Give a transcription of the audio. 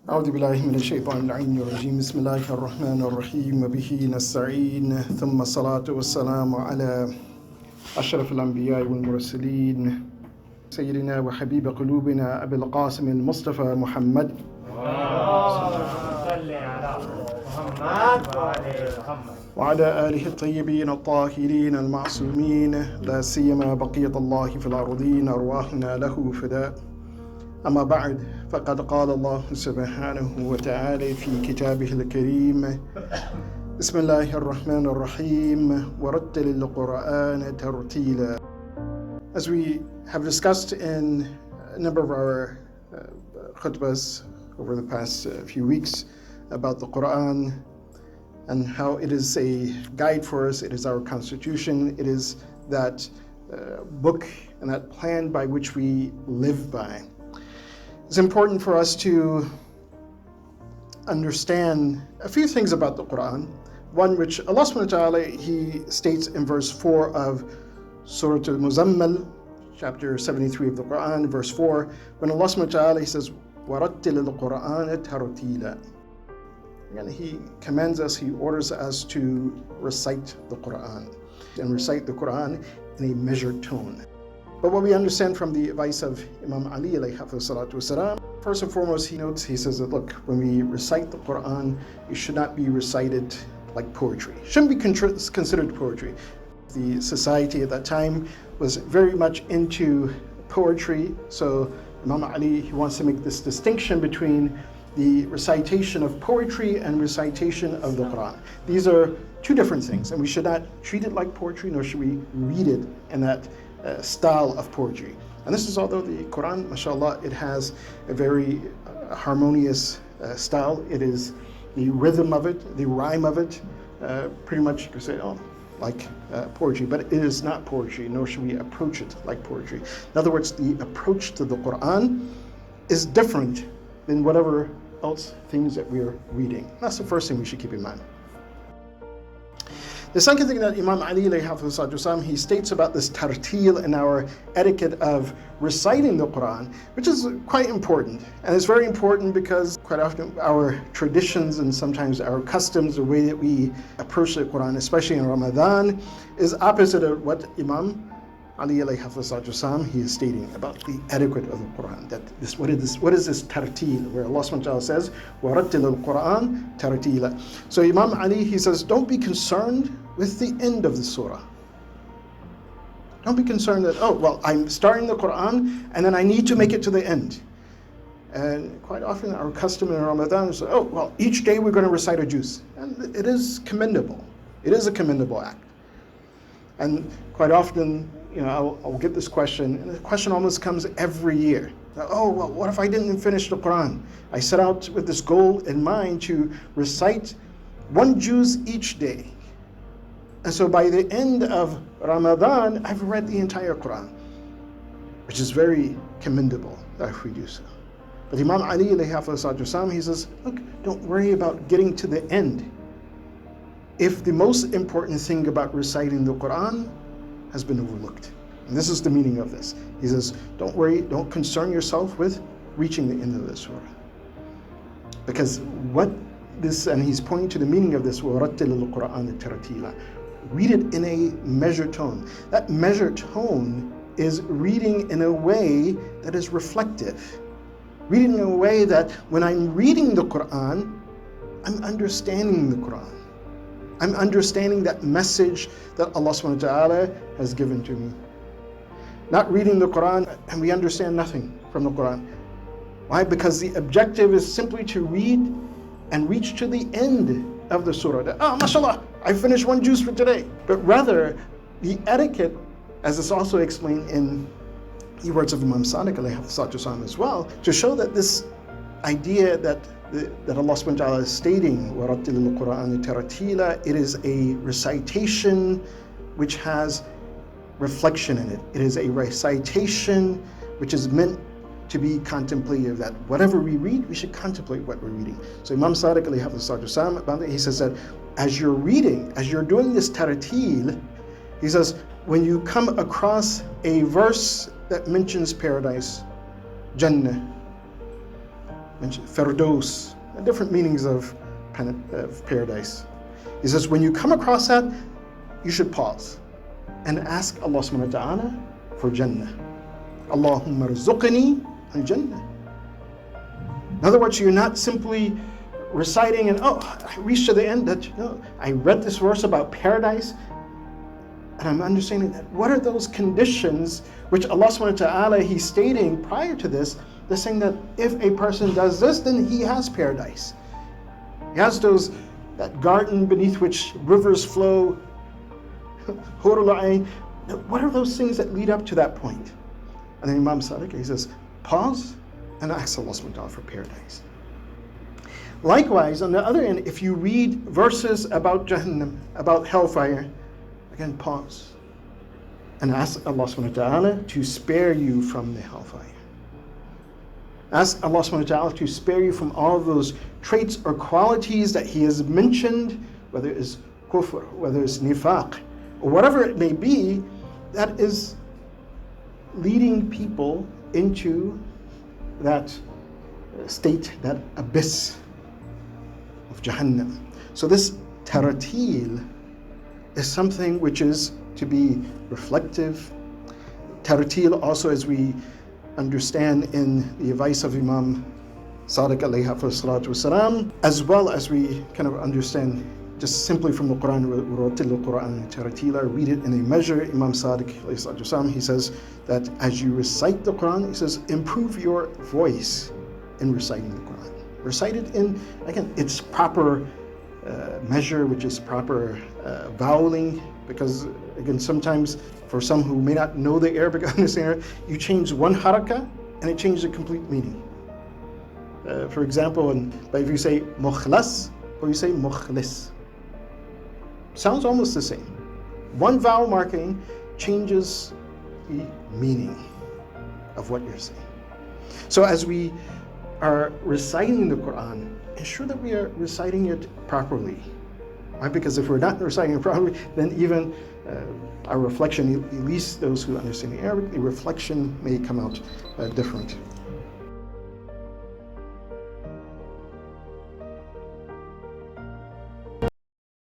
أعوذ بالله من الشيطان اللعين الرجيم بسم الله الرحمن الرحيم وبه نستعين ثم الصلاة والسلام على أشرف الأنبياء والمرسلين سيدنا وحبيب قلوبنا أبي القاسم المصطفى محمد وعلى آله الطيبين الطاهرين المعصومين لا سيما بقية الله في الأرضين أرواحنا له فداء. أما بعد فقد قال الله سبحانه وتعالى في كتابه الكريم بسم الله الرحمن الرحيم ورتل القرآن ترتيلا. As we have discussed in a number of our khutbahs over the past few weeks about the Quran and how it is a guide for us, it is our constitution, it is that book and that plan by which we live by. It's important for us to understand a few things about the Quran. One which Allah subhanahu wa ta'ala, He states in verse 4 of Surah Al-Muzammil, chapter 73 of the Quran, verse 4, when Allah subhanahu wa ta'ala, He says, وَرَتِّلِ الْقُرْآنَ تَرْتِيلًا. And He commands us, He orders us to recite the Quran and recite the Quran in a measured tone. But what we understand from the advice of Imam Ali alayhi salatu wasalam, first and foremost, he says that, look, when we recite the Quran, it should not be recited like poetry. It shouldn't be considered poetry. The society at that time was very much into poetry, so Imam Ali, he wants to make this distinction between the recitation of poetry and recitation of the Quran. These are two different things, and we should not treat it like poetry, nor should we read it in that style of poetry. And this is although the Quran, mashallah, it has a very harmonious style. It is the rhythm of it, the rhyme of it, pretty much you could say, like poetry, but it is not poetry, nor should we approach it like poetry. In other words, the approach to the Quran is different than whatever else things that we're reading. That's the first thing we should keep in mind. The second thing that Imam Ali he states about this tartil and our etiquette of reciting the Quran, which is quite important. And it's very important because quite often our traditions and sometimes our customs, the way that we approach the Quran, especially in Ramadan, is opposite of what Imam Ali he is stating about the etiquette of the Quran. That this, what is this tartil, where Allah subhanahu wa ta'ala says, وَرَتِّلِ الْقُرْآنَ تَرْتِيلًا. So Imam Ali, he says, don't be concerned with the end of the surah. Don't be concerned that, I'm starting the Quran and then I need to make it to the end. And quite often our custom in Ramadan is, each day we're going to recite a juz. And it is commendable. It is a commendable act. And quite often, I'll get this question, and the question almost comes every year. What if I didn't finish the Quran? I set out with this goal in mind to recite one juz each day. And so by the end of Ramadan, I've read the entire Quran, which is very commendable if we do so. But Imam Ali he says, look, don't worry about getting to the end. If the most important thing about reciting the Quran has been overlooked. And this is the meaning of this. He says, don't worry, don't concern yourself with reaching the end of the surah. Because and he's pointing to the meaning of this, وَرَتِّلِ الْقُرْآنَ تَرْتِيلًا. Read it in a measured tone. That measured tone is reading in a way that is reflective. Reading in a way that when I'm reading the Quran, I'm understanding the Quran. I'm understanding that message that Allah subhanahu wa ta'ala has given to me. Not reading the Quran and we understand nothing from the Quran. Why? Because the objective is simply to read and reach to the end of the surah. Mashallah, I finished one juz for today. But rather, the etiquette, as is also explained in the words of Imam Sadiq alayhi as well, to show that this idea that Allah subhanahu wa ta'ala is stating, وَرَتِّلِ الْقُرْآنِ تَرْتِيلًا, it is a recitation which has reflection in it. It is a recitation which is meant to be contemplative, that whatever we read, we should contemplate what we're reading. So Imam Sadiq alayhi he says that as you're reading, as you're doing this tartil, he says, when you come across a verse that mentions paradise, Jannah, mentioned Firdaus, different meanings of paradise. He says, when you come across that, you should pause and ask Allah subhanahu wa ta'ala for Jannah. Allahumma rzuqni al-Jannah. In other words, you're not simply reciting and, I reached to the end. I read this verse about paradise, and I'm understanding that what are those conditions which Allah subhanahu wa ta'ala, He's stating prior to this, they're saying that if a person does this, then he has paradise. He has that garden beneath which rivers flow. What are those things that lead up to that point? And then Imam Sadiq, he says, pause and ask Allah subhanahu wa ta'ala for paradise. Likewise, on the other end, if you read verses about Jahannam, about hellfire, again, pause and ask Allah subhanahu wa ta'ala to spare you from the hellfire. Ask Allah subhanahu wa ta'ala to spare you from all of those traits or qualities that He has mentioned, whether it's kufr, whether it's nifaq, or whatever it may be, that is leading people into that state, that abyss of Jahannam. So this taratil is something which is to be reflective. Taratil also, as we understand in the advice of Imam Sadiq alayhi salatu wasalam, as well as we kind of understand just simply from the Quran, read it in a measure. Imam Sadiq alayhi salatu wasalam, he says that as you recite the Quran, he says, improve your voice in reciting the Quran. Recite it in, again, its proper measure, which is proper voweling, because again, sometimes for some who may not know the Arabic, understand, you change one harakah and it changes the complete meaning. For example, if you say mukhlas or you say mukhlis, sounds almost the same. One vowel marking changes the meaning of what you're saying. So as we are reciting the Quran, ensure that we are reciting it properly. Right? Because if we're not reciting it properly, then even our reflection, at least those who understand the Arabic, the reflection may come out different.